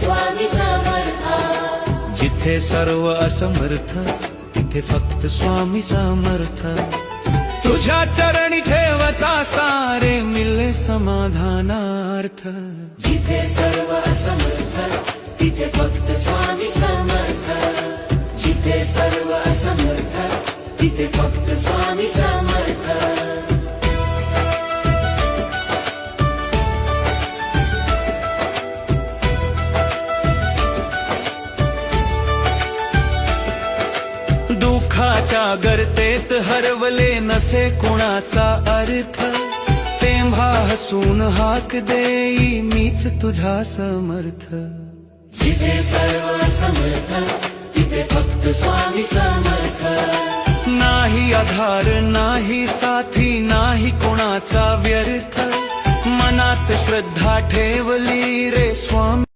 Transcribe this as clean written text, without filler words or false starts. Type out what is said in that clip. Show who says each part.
Speaker 1: स्वामी समर्थ.
Speaker 2: जिथे सर्व असमर्थ तिथे फक्त स्वामी समर्थ. तुझ्या चरणी ठेवता सारे मिले समाधानार्थ.
Speaker 1: जिथे सर्व असमर्थ तिथे फक्त स्वामी समर्थ. जिथे सर्व असमर्थ तिथे फक्त स्वामी समर्थ.
Speaker 2: दुःखाच्या गर्तेत हरवले नसे कुणाचा अर्थ. तेव्हा हसून हाक देई मीच तुझा समर्थ.
Speaker 1: जिथे सर्व समर्थ तिथे फक्त स्वामी समर्थ.
Speaker 2: नाही आधार नाही साथी नाही कोणाचा व्यर्थ. मनात श्रद्धा ठेवली रे स्वामी.